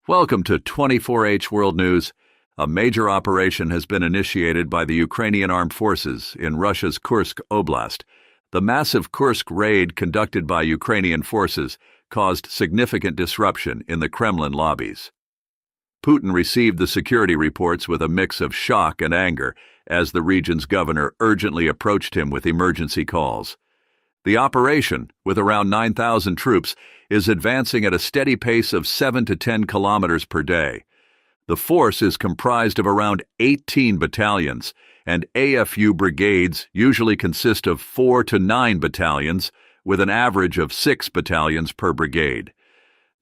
Welcome to 24H World News. A major operation has been initiated by the Ukrainian armed forces in Russia's Kursk Oblast. The massive Kursk raid conducted by Ukrainian forces caused significant disruption in the Kremlin lobbies. Putin received the security reports with a mix of shock and anger as the region's governor urgently approached him with emergency calls. The operation, with around 9,000 troops, is advancing at a steady pace of 7 to 10 kilometers per day. The force is comprised of around 18 battalions, and AFU brigades usually consist of 4 to 9 battalions, with an average of 6 battalions per brigade.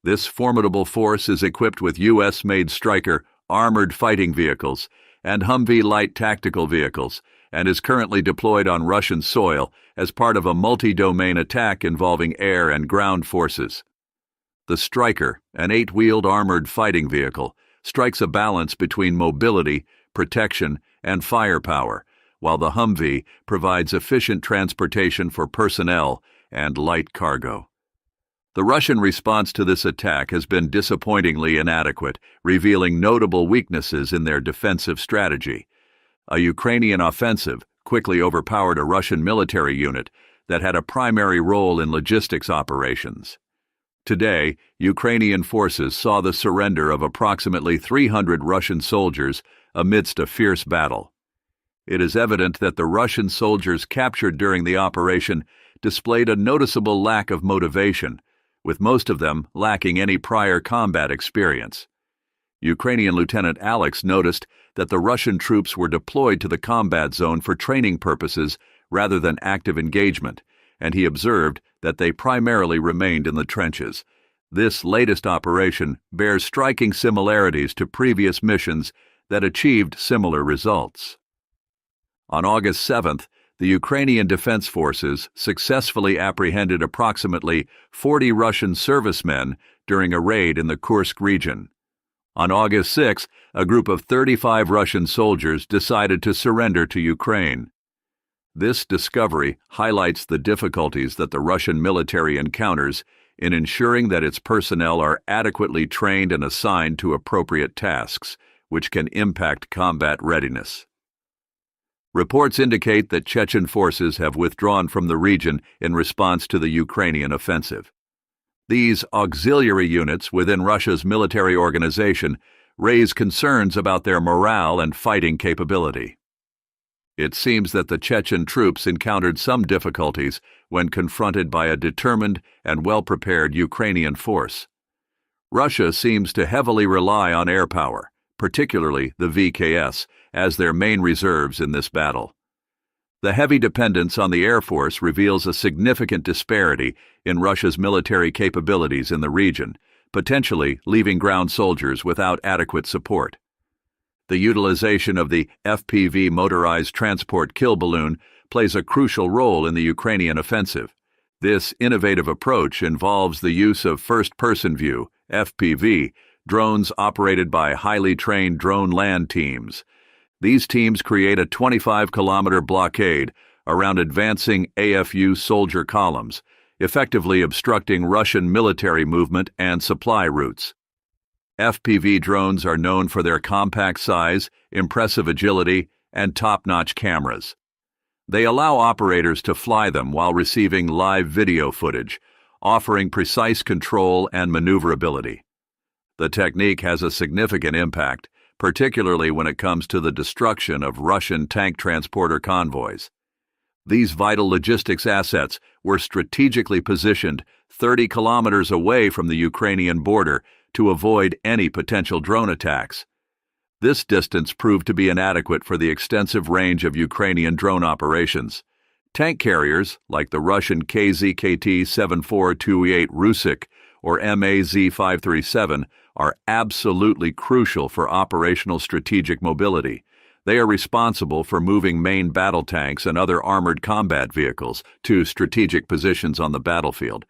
This formidable force is equipped with U.S.-made Stryker armored fighting vehicles and Humvee light tactical vehicles, and is currently deployed on Russian soil as part of a multi-domain attack involving air and ground forces. The Stryker, an 8-wheeled armored fighting vehicle, strikes a balance between mobility, protection, and firepower, while the Humvee provides efficient transportation for personnel and light cargo. The Russian response to this attack has been disappointingly inadequate, revealing notable weaknesses in their defensive strategy. A Ukrainian offensive quickly overpowered a Russian military unit that had a primary role in logistics operations. Today, Ukrainian forces saw the surrender of approximately 300 Russian soldiers amidst a fierce battle. It is evident that the Russian soldiers captured during the operation displayed a noticeable lack of motivation, with most of them lacking any prior combat experience. Ukrainian Lieutenant Alex noticed that the Russian troops were deployed to the combat zone for training purposes rather than active engagement, and he observed that they primarily remained in the trenches. This latest operation bears striking similarities to previous missions that achieved similar results. On August 7th, the Ukrainian Defense Forces successfully apprehended approximately 40 Russian servicemen during a raid in the Kursk region. On August 6th, a group of 35 Russian soldiers decided to surrender to Ukraine. This discovery highlights the difficulties that the Russian military encounters in ensuring that its personnel are adequately trained and assigned to appropriate tasks, which can impact combat readiness. Reports indicate that Chechen forces have withdrawn from the region in response to the Ukrainian offensive. These auxiliary units within Russia's military organization raise concerns about their morale and fighting capability. It seems that the Chechen troops encountered some difficulties when confronted by a determined and well-prepared Ukrainian force. Russia seems to heavily rely on air power, particularly the VKS, as their main reserves in this battle. The heavy dependence on the Air Force reveals a significant disparity in Russia's military capabilities in the region, potentially leaving ground soldiers without adequate support. The utilization of the FPV motorized transport kill balloon plays a crucial role in the Ukrainian offensive. This innovative approach involves the use of first-person view, FPV, drones operated by highly trained drone land teams. These teams create a 25-kilometer blockade around advancing AFU soldier columns, effectively obstructing Russian military movement and supply routes. FPV drones are known for their compact size, impressive agility, and top-notch cameras. They allow operators to fly them while receiving live video footage, offering precise control and maneuverability. The technique has a significant impact, particularly when it comes to the destruction of Russian tank transporter convoys. These vital logistics assets were strategically positioned 30 kilometers away from the Ukrainian border to avoid any potential drone attacks. This distance proved to be inadequate for the extensive range of Ukrainian drone operations. Tank carriers, like the Russian KZKT-7428 Rusik or MAZ-537, are absolutely crucial for operational strategic mobility. They are responsible for moving main battle tanks and other armored combat vehicles to strategic positions on the battlefield.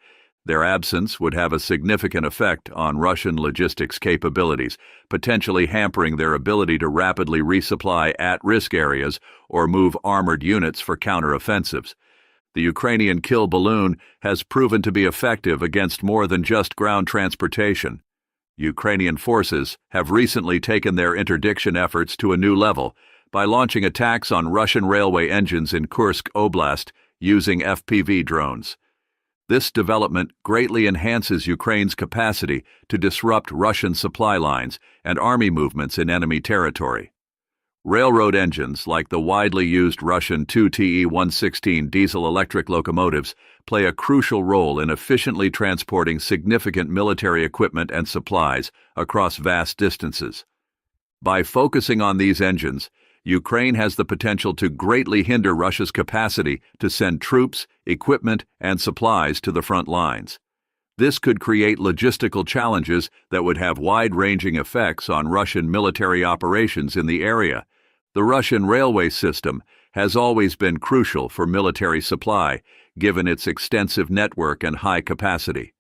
Their absence would have a significant effect on Russian logistics capabilities, potentially hampering their ability to rapidly resupply at-risk areas or move armored units for counteroffensives. The Ukrainian kill balloon has proven to be effective against more than just ground transportation. Ukrainian forces have recently taken their interdiction efforts to a new level by launching attacks on Russian railway engines in Kursk Oblast using FPV drones. This development greatly enhances Ukraine's capacity to disrupt Russian supply lines and army movements in enemy territory. Railroad engines, like the widely used Russian 2TE-116 diesel-electric locomotives, play a crucial role in efficiently transporting significant military equipment and supplies across vast distances. By focusing on these engines, Ukraine has the potential to greatly hinder Russia's capacity to send troops, equipment, and supplies to the front lines. This could create logistical challenges that would have wide-ranging effects on Russian military operations in the area. The Russian railway system has always been crucial for military supply, given its extensive network and high capacity.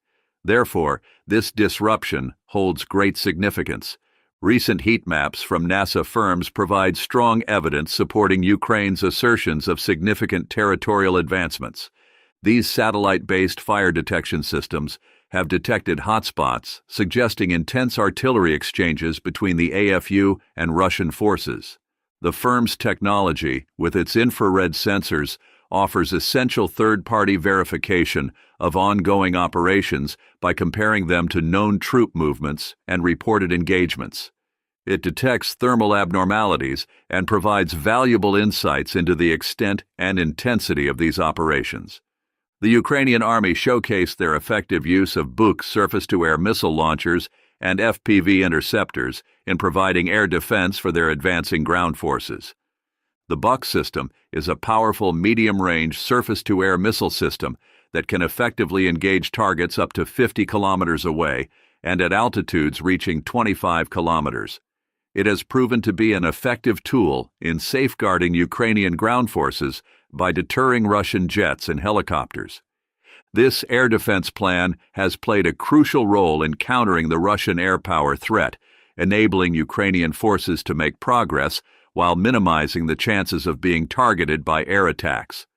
Therefore, this disruption holds great significance. Recent heat maps from NASA firms provide strong evidence supporting Ukraine's assertions of significant territorial advancements. These satellite-based fire detection systems have detected hotspots, suggesting intense artillery exchanges between the AFU and Russian forces. The firm's technology, with its infrared sensors, offers essential third-party verification of ongoing operations by comparing them to known troop movements and reported engagements. It detects thermal abnormalities and provides valuable insights into the extent and intensity of these operations. The Ukrainian Army showcased their effective use of Buk surface-to-air missile launchers and FPV interceptors in providing air defense for their advancing ground forces. The Buk system is a powerful medium-range surface-to-air missile system that can effectively engage targets up to 50 kilometers away and at altitudes reaching 25 kilometers. It has proven to be an effective tool in safeguarding Ukrainian ground forces by deterring Russian jets and helicopters. This air defense plan has played a crucial role in countering the Russian air power threat, enabling Ukrainian forces to make progress while minimizing the chances of being targeted by air attacks.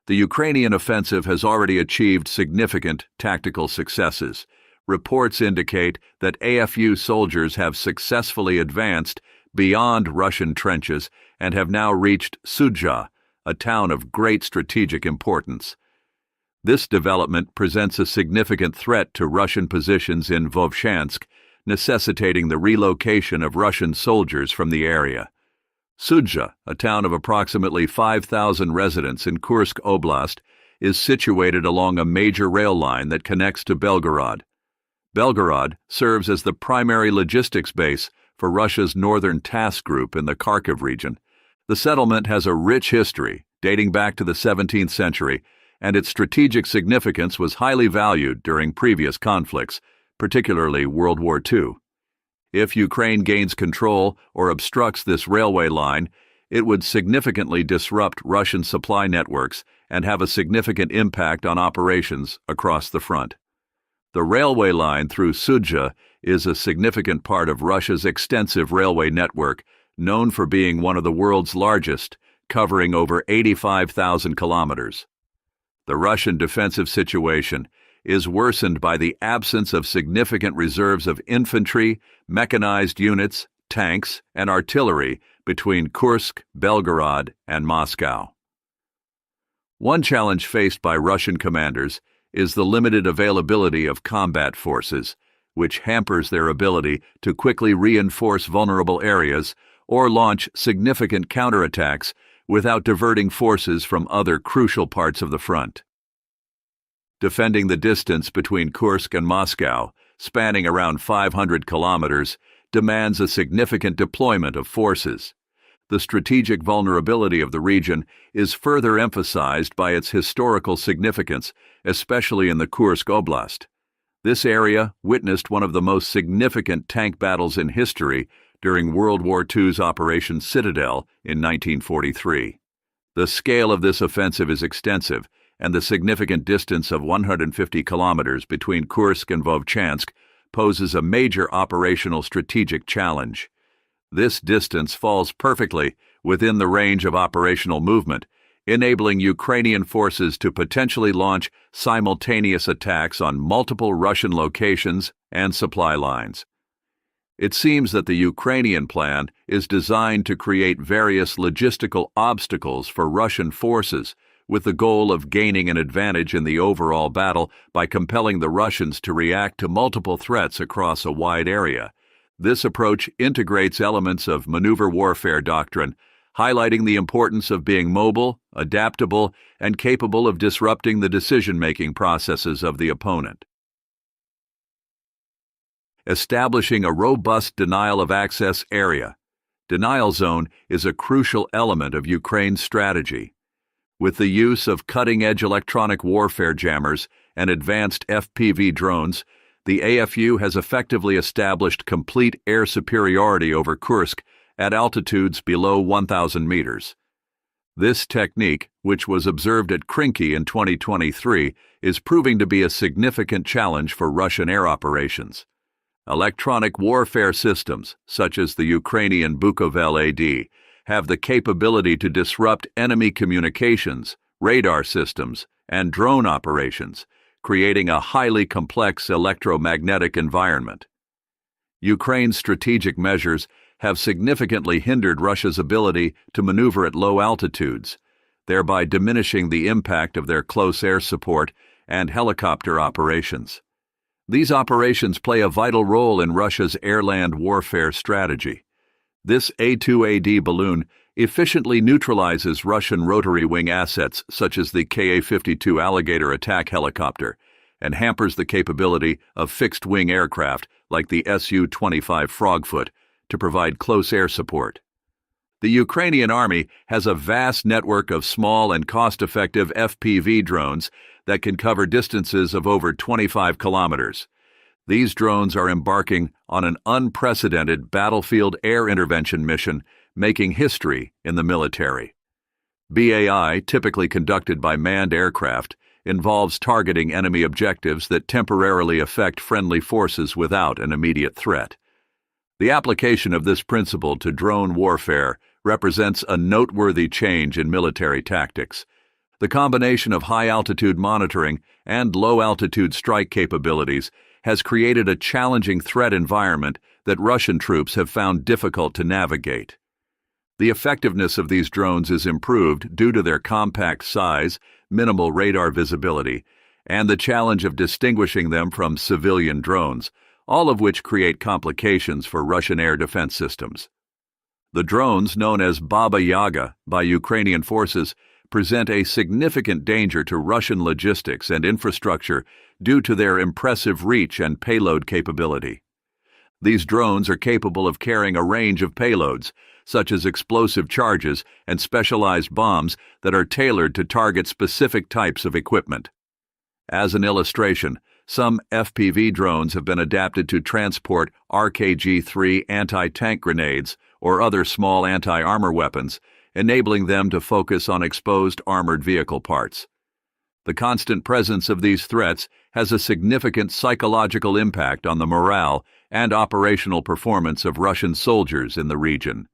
The Ukrainian offensive has already achieved significant tactical successes. Reports indicate that AFU soldiers have successfully advanced beyond Russian trenches and have now reached Sudzha, a town of great strategic importance. This development presents a significant threat to Russian positions in Vovchansk, necessitating the relocation of Russian soldiers from the area. Sudzha, a town of approximately 5,000 residents in Kursk Oblast, is situated along a major rail line that connects to Belgorod. Belgorod serves as the primary logistics base for Russia's Northern Task Group in the Kharkiv region. The settlement has a rich history, dating back to the 17th century, and its strategic significance was highly valued during previous conflicts, particularly World War II. If Ukraine gains control or obstructs this railway line, it would significantly disrupt Russian supply networks and have a significant impact on operations across the front. The railway line through Sudzha is a significant part of Russia's extensive railway network, known for being one of the world's largest, covering over 85,000 kilometers. The Russian defensive situation is worsened by the absence of significant reserves of infantry, mechanized units, tanks, and artillery between Kursk, Belgorod, and Moscow. One challenge faced by Russian commanders is the limited availability of combat forces, which hampers their ability to quickly reinforce vulnerable areas or launch significant counterattacks without diverting forces from other crucial parts of the front. Defending the distance between Kursk and Moscow, spanning around 500 kilometers, demands a significant deployment of forces. The strategic vulnerability of the region is further emphasized by its historical significance, especially in the Kursk Oblast. This area witnessed one of the most significant tank battles in history during World War II's Operation Citadel in 1943. The scale of this offensive is extensive, and the significant distance of 150 kilometers between Kursk and Vovchansk poses a major operational strategic challenge. This distance falls perfectly within the range of operational movement, enabling Ukrainian forces to potentially launch simultaneous attacks on multiple Russian locations and supply lines. It seems that the Ukrainian plan is designed to create various logistical obstacles for Russian forces, with the goal of gaining an advantage in the overall battle by compelling the Russians to react to multiple threats across a wide area. This approach integrates elements of maneuver warfare doctrine, highlighting the importance of being mobile, adaptable, and capable of disrupting the decision-making processes of the opponent. Establishing a robust denial-of-access area. Denial zone is a crucial element of Ukraine's strategy. With the use of cutting-edge electronic warfare jammers and advanced FPV drones, the AFU has effectively established complete air superiority over Kursk at altitudes below 1,000 meters. This technique, which was observed at Kremlin in 2023, is proving to be a significant challenge for Russian air operations. Electronic warfare systems, such as the Ukrainian Bukovel AD, have the capability to disrupt enemy communications, radar systems, and drone operations, creating a highly complex electromagnetic environment. Ukraine's strategic measures have significantly hindered Russia's ability to maneuver at low altitudes, thereby diminishing the impact of their close air support and helicopter operations. These operations play a vital role in Russia's air-land warfare strategy. This A-2AD balloon efficiently neutralizes Russian rotary wing assets such as the Ka-52 Alligator attack helicopter and hampers the capability of fixed-wing aircraft like the Su-25 Frogfoot to provide close air support. The Ukrainian Army has a vast network of small and cost-effective FPV drones that can cover distances of over 25 kilometers. These drones are embarking on an unprecedented battlefield air intervention mission, making history in the military. BAI, typically conducted by manned aircraft, involves targeting enemy objectives that temporarily affect friendly forces without an immediate threat. The application of this principle to drone warfare represents a noteworthy change in military tactics. The combination of high-altitude monitoring and low-altitude strike capabilities has created a challenging threat environment that Russian troops have found difficult to navigate. The effectiveness of these drones is improved due to their compact size, minimal radar visibility, and the challenge of distinguishing them from civilian drones, all of which create complications for Russian air defense systems. The drones, known as Baba Yaga by Ukrainian forces, present a significant danger to Russian logistics and infrastructure due to their impressive reach and payload capability. These drones are capable of carrying a range of payloads, such as explosive charges and specialized bombs that are tailored to target specific types of equipment. As an illustration, some FPV drones have been adapted to transport RKG-3 anti-tank grenades or other small anti-armor weapons, enabling them to focus on exposed armored vehicle parts. The constant presence of these threats has a significant psychological impact on the morale and operational performance of Russian soldiers in the region.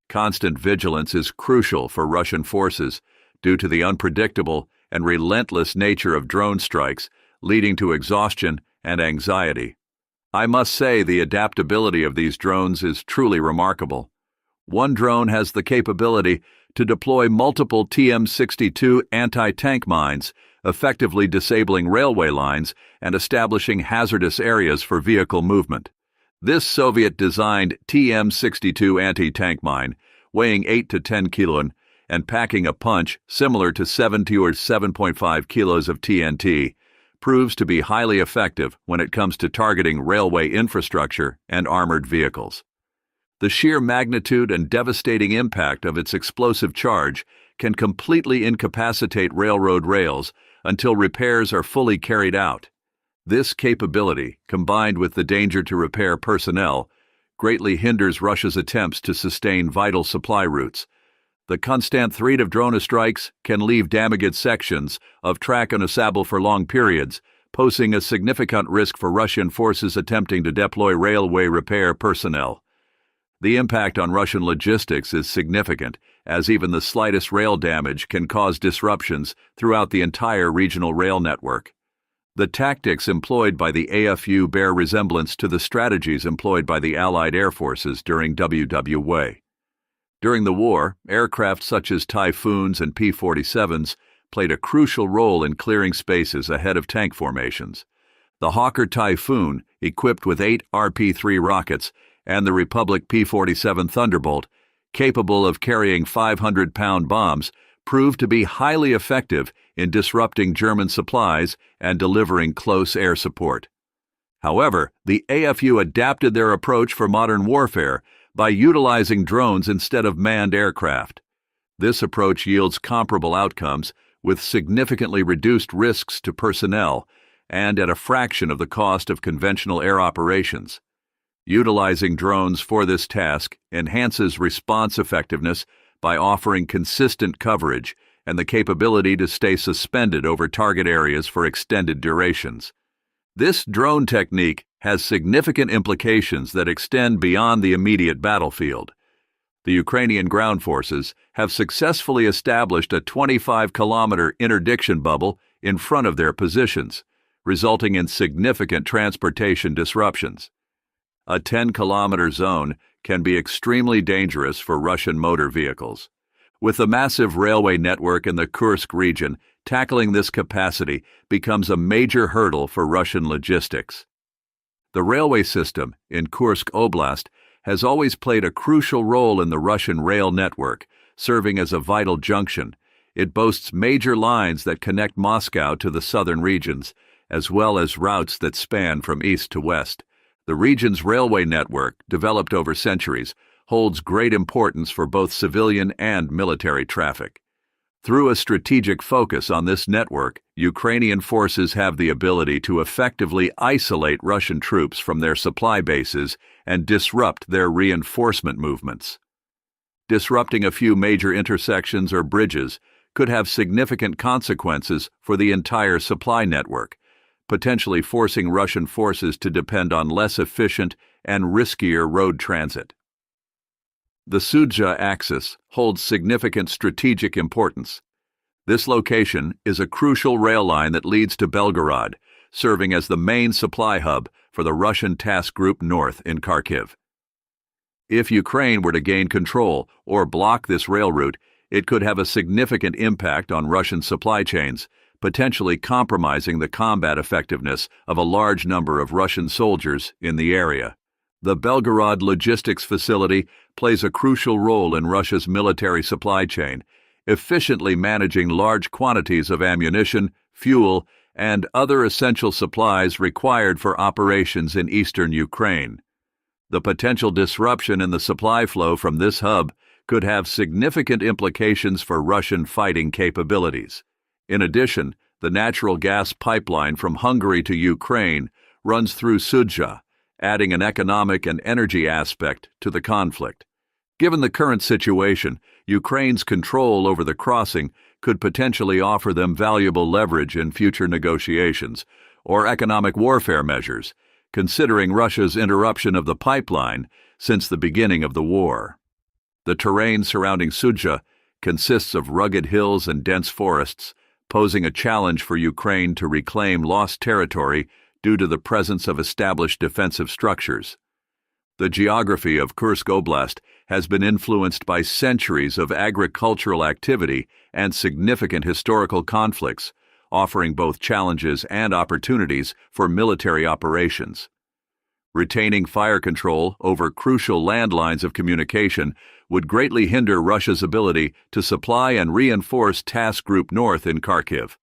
Constant vigilance is crucial for Russian forces due to the unpredictable and relentless nature of drone strikes, leading to exhaustion and anxiety. I must say the adaptability of these drones is truly remarkable. One drone has the capability to deploy multiple TM-62 anti-tank mines, effectively disabling railway lines and establishing hazardous areas for vehicle movement. This Soviet-designed TM-62 anti-tank mine, weighing 8 to 10 kilon and packing a punch similar to 70 or 7.5 kilos of TNT, proves to be highly effective when it comes to targeting railway infrastructure and armored vehicles. The sheer magnitude and devastating impact of its explosive charge can completely incapacitate railroad rails until repairs are fully carried out. This capability, combined with the danger to repair personnel, greatly hinders Russia's attempts to sustain vital supply routes. The constant threat of drone strikes can leave damaged sections of track unusable for long periods, posing a significant risk for Russian forces attempting to deploy railway repair personnel. The impact on Russian logistics is significant, as even the slightest rail damage can cause disruptions throughout the entire regional rail network. The tactics employed by the AFU bear resemblance to the strategies employed by the Allied air forces during WW. During the war, aircraft such as Typhoons and P-47s played a crucial role in clearing spaces ahead of tank formations. The Hawker Typhoon, equipped with 8 RP-3 rockets, and the Republic P-47 Thunderbolt, capable of carrying 500-pound bombs, proved to be highly effective in disrupting German supplies and delivering close air support. However, the AFU adapted their approach for modern warfare by utilizing drones instead of manned aircraft. This approach yields comparable outcomes with significantly reduced risks to personnel and at a fraction of the cost of conventional air operations. Utilizing drones for this task enhances response effectiveness by offering consistent coverage and the capability to stay suspended over target areas for extended durations. This drone technique has significant implications that extend beyond the immediate battlefield. The Ukrainian ground forces have successfully established a 25-kilometer interdiction bubble in front of their positions, resulting in significant transportation disruptions. A 10-kilometer zone can be extremely dangerous for Russian motor vehicles. With the massive railway network in the Kursk region, tackling this capacity becomes a major hurdle for Russian logistics. The railway system in Kursk Oblast has always played a crucial role in the Russian rail network, serving as a vital junction. It boasts major lines that connect Moscow to the southern regions, as well as routes that span from east to west. The region's railway network, developed over centuries, holds great importance for both civilian and military traffic. Through a strategic focus on this network, Ukrainian forces have the ability to effectively isolate Russian troops from their supply bases and disrupt their reinforcement movements. Disrupting a few major intersections or bridges could have significant consequences for the entire supply network, potentially forcing Russian forces to depend on less efficient and riskier road transit. The Sudzha axis holds significant strategic importance. This location is a crucial rail line that leads to Belgorod, serving as the main supply hub for the Russian Task Group North in Kharkiv. If Ukraine were to gain control or block this rail route, it could have a significant impact on Russian supply chains, potentially compromising the combat effectiveness of a large number of Russian soldiers in the area. The Belgorod logistics facility plays a crucial role in Russia's military supply chain, efficiently managing large quantities of ammunition, fuel, and other essential supplies required for operations in eastern Ukraine. The potential disruption in the supply flow from this hub could have significant implications for Russian fighting capabilities. In addition, the natural gas pipeline from Hungary to Ukraine runs through Sudzha, adding an economic and energy aspect to the conflict. Given the current situation, Ukraine's control over the crossing could potentially offer them valuable leverage in future negotiations or economic warfare measures, considering Russia's interruption of the pipeline since the beginning of the war. The terrain surrounding Sudzha consists of rugged hills and dense forests, posing a challenge for Ukraine to reclaim lost territory due to the presence of established defensive structures. The geography of Kursk Oblast has been influenced by centuries of agricultural activity and significant historical conflicts, offering both challenges and opportunities for military operations. Retaining fire control over crucial landlines of communication would greatly hinder Russia's ability to supply and reinforce Task Group North in Kharkiv.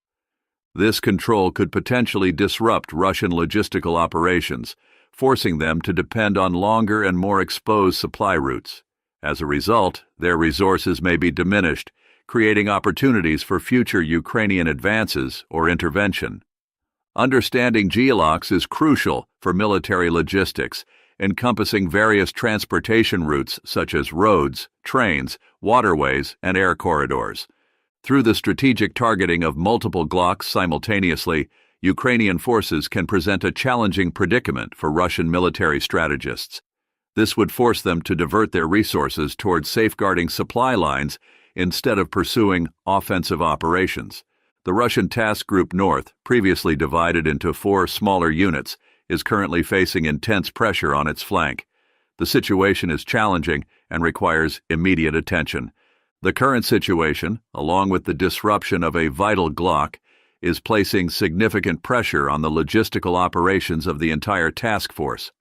This control could potentially disrupt Russian logistical operations, forcing them to depend on longer and more exposed supply routes. As a result, their resources may be diminished, creating opportunities for future Ukrainian advances or intervention. Understanding geolocs is crucial for military logistics, encompassing various transportation routes such as roads, trains, waterways, and air corridors. Through the strategic targeting of multiple Glocks simultaneously, Ukrainian forces can present a challenging predicament for Russian military strategists. This would force them to divert their resources towards safeguarding supply lines instead of pursuing offensive operations. The Russian Task Group North, previously divided into 4 smaller units, is currently facing intense pressure on its flank. The situation is challenging and requires immediate attention. The current situation, along with the disruption of a vital Glock, is placing significant pressure on the logistical operations of the entire task force.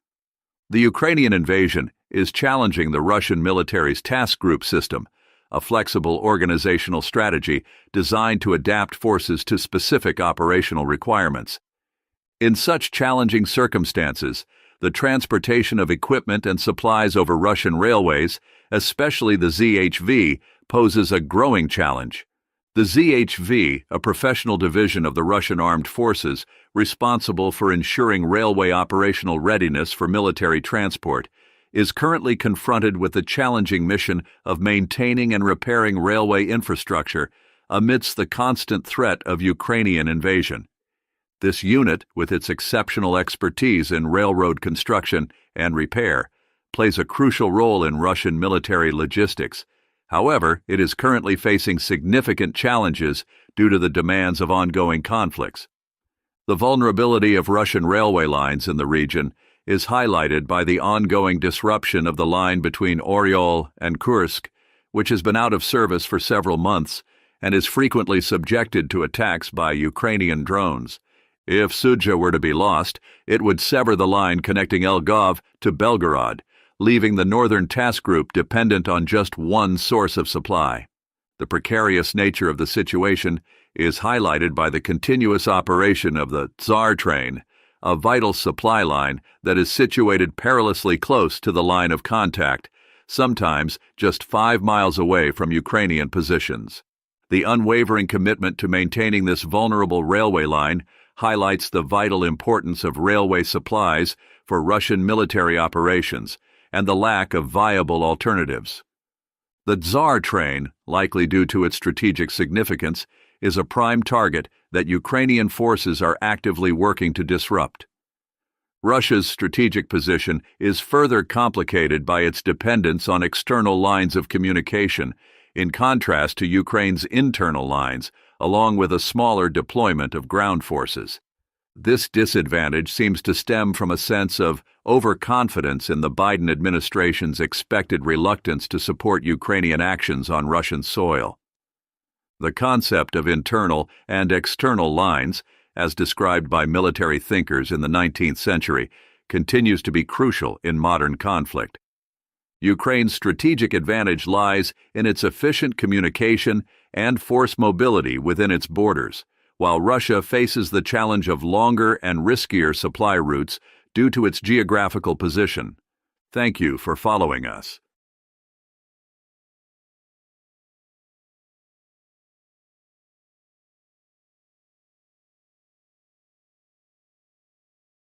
The Ukrainian invasion is challenging the Russian military's task group system, a flexible organizational strategy designed to adapt forces to specific operational requirements. In such challenging circumstances, the transportation of equipment and supplies over Russian railways, especially the ZHV, poses a growing challenge. The ZHV, a professional division of the Russian armed forces responsible for ensuring railway operational readiness for military transport, is currently confronted with the challenging mission of maintaining and repairing railway infrastructure amidst the constant threat of Ukrainian invasion. This unit, with its exceptional expertise in railroad construction and repair, plays a crucial role in Russian military logistics. However, it is currently facing significant challenges due to the demands of ongoing conflicts. The vulnerability of Russian railway lines in the region is highlighted by the ongoing disruption of the line between Oryol and Kursk, which has been out of service for several months and is frequently subjected to attacks by Ukrainian drones. If Sudzha were to be lost, it would sever the line connecting Elgov to Belgorod, leaving the Northern Task Group dependent on just one source of supply. The precarious nature of the situation is highlighted by the continuous operation of the Tsar train, a vital supply line that is situated perilously close to the line of contact, sometimes just 5 miles away from Ukrainian positions. The unwavering commitment to maintaining this vulnerable railway line highlights the vital importance of railway supplies for Russian military operations and the lack of viable alternatives. The Tsar train, likely due to its strategic significance, is a prime target that Ukrainian forces are actively working to disrupt. Russia's strategic position is further complicated by its dependence on external lines of communication, in contrast to Ukraine's internal lines, along with a smaller deployment of ground forces. This disadvantage seems to stem from a sense of overconfidence in the Biden administration's expected reluctance to support Ukrainian actions on Russian soil. The concept of internal and external lines, as described by military thinkers in the 19th century, continues to be crucial in modern conflict. Ukraine's strategic advantage lies in its efficient communication and force mobility within its borders, while Russia faces the challenge of longer and riskier supply routes due to its geographical position. Thank you for following us.